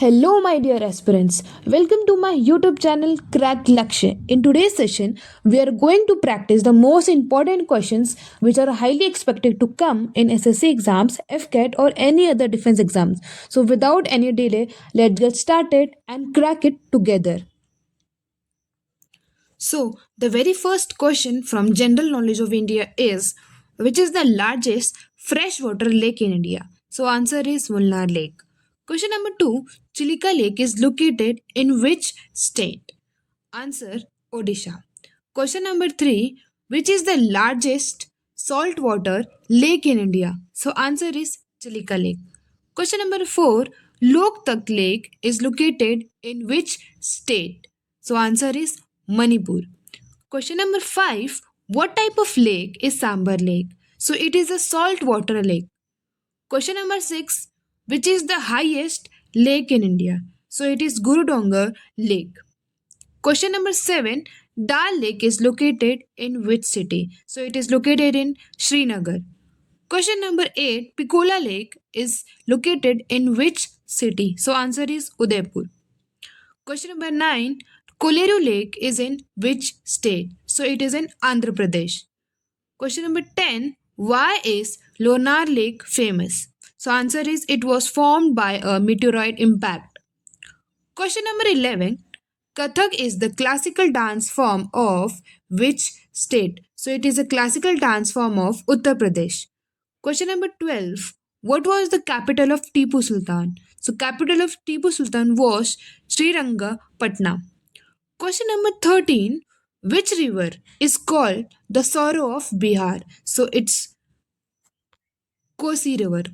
Hello, my dear aspirants. Welcome to my YouTube channel Crack Lakshya. In today's session, we are going to practice the most important questions which are highly expected to come in SSC exams, FCAT, or any other defense exams. So, without any delay, let's get started and crack it together. So, the very first question from General Knowledge of India is which is the largest freshwater lake in India? So, answer is Mulnar Lake. Question number 2, Chilika Lake is located in which state? Answer Odisha. Question number 3, which is the largest saltwater lake in India? So, answer is Chilika Lake. Question number 4, Loktak Lake is located in which state? So, answer is Manipur. Question number 5, what type of lake is Sambar Lake? So, it is a saltwater lake. Question number 6, which is the highest lake in India? So, it is Gurudongar Lake. Question number 7, Dal Lake is located in which city? So, it is located in Srinagar. Question number 8, Pikola Lake is located in which city? So, answer is Udaipur. Question number 9, Koleru Lake is in which state? So, it is in Andhra Pradesh. Question number 10, why is Lonar Lake famous? So, answer is it was formed by a meteorite impact. Question number 11, Kathak is the classical dance form of which state? So, it is a classical dance form of Uttar Pradesh. Question number 12, what was the capital of Tipu Sultan? So, capital of Tipu Sultan was Srirangapatna. Question number 13, which river is called the sorrow of Bihar? So, it's Kosi River.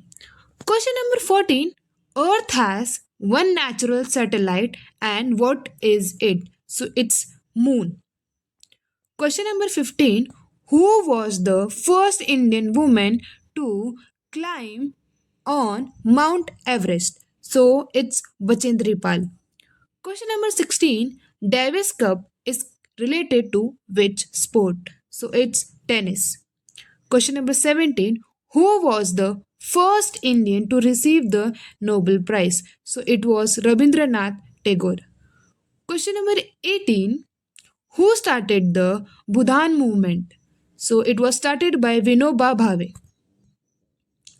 Question number 14, Earth has one natural satellite and what is it? So, it's Moon. Question number 15, who was the first Indian woman to climb on Mount Everest? So, it's Bachendri Pal. Question number 16, Davis Cup is related to which sport? So, it's tennis. Question number 17, who was the first Indian to receive the Nobel Prize? So, it was Rabindranath Tagore. Question number 18, who started the Budhan movement? So, it was started by Vinoba Bhave.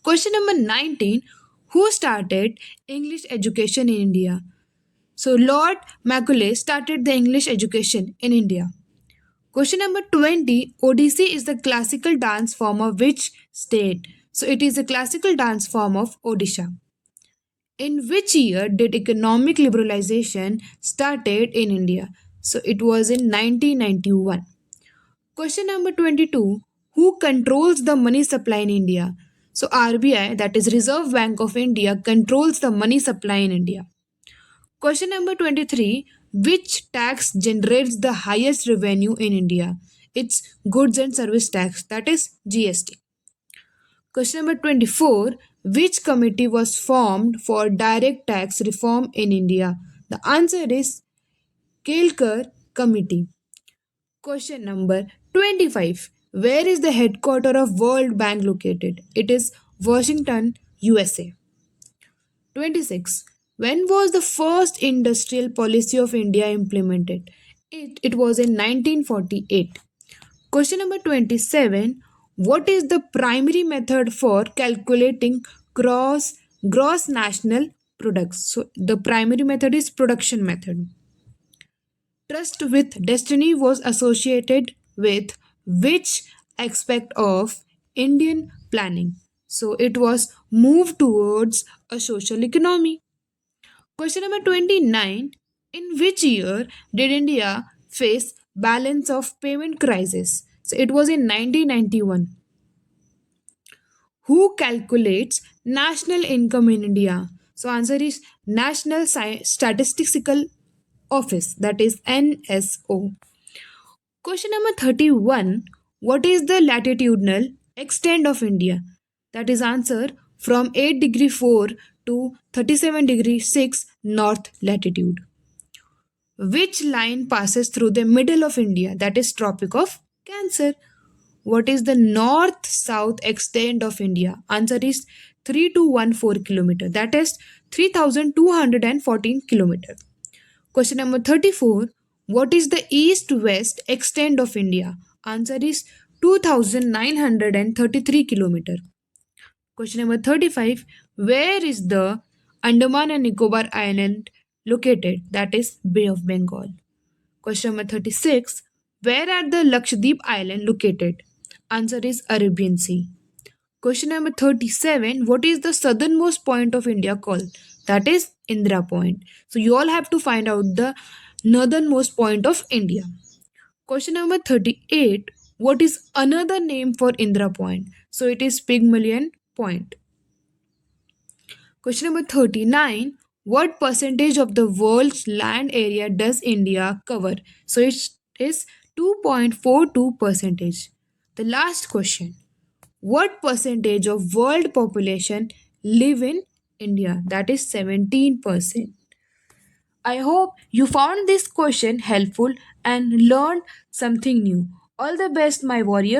Question number 19, who started English education in India? So, Lord Macaulay started the English education in India. Question number 20, Odissi is the classical dance form of which state? So, it is a classical dance form of Odisha. In which year did economic liberalization started in India? So, it was in 1991. Question number 22, who controls the money supply in India? So, RBI, that is Reserve Bank of India, controls the money supply in India. Question number 23, which tax generates the highest revenue in India? It's goods and service tax, that is GST. Question number 24, which committee was formed for direct tax reform in India? The answer is Kelkar Committee. Question number 25, where is the headquarter of World Bank located? It is Washington, USA. 26. When was the first industrial policy of India implemented? It was in 1948. Question number 27. What is the primary method for calculating gross national products? So the primary method is production method. Trust with destiny was associated with which aspect of Indian planning? So it was moved towards a social economy. Question number 29. In which year did India face balance of payment crisis? So it was in 1991. Who calculates national income in India? So answer is National Statistical Office, that is NSO. Question number 31. What is the latitudinal extent of India? That is answer from 8 degree 4 to 37 degree 6 north latitude. Which line passes through the middle of India? That is Tropic of Cancer. What is the north south extent of India? Answer is 3214 kilometer. That is 3,214 kilometer. Question number 34. What is the east-west extent of India? Answer is 2,933 kilometer. Question number 35. Where is the Andaman and Nicobar Island located? That is Bay of Bengal. Question number 36. Where are the Lakshadweep Island located? Answer is Arabian Sea. Question number 37. What is the southernmost point of India called? That is Indira Point. So you all have to find out the northernmost point of India. Question number 38. What is another name for Indira Point? So it is Pygmalion Point. Question number 39. What percentage of the world's land area does India cover? So it is 2.42 percentage. The last question. What percentage of world population live in India? That is 17%. I hope you found this question helpful and learned something new. All the best, my warrior.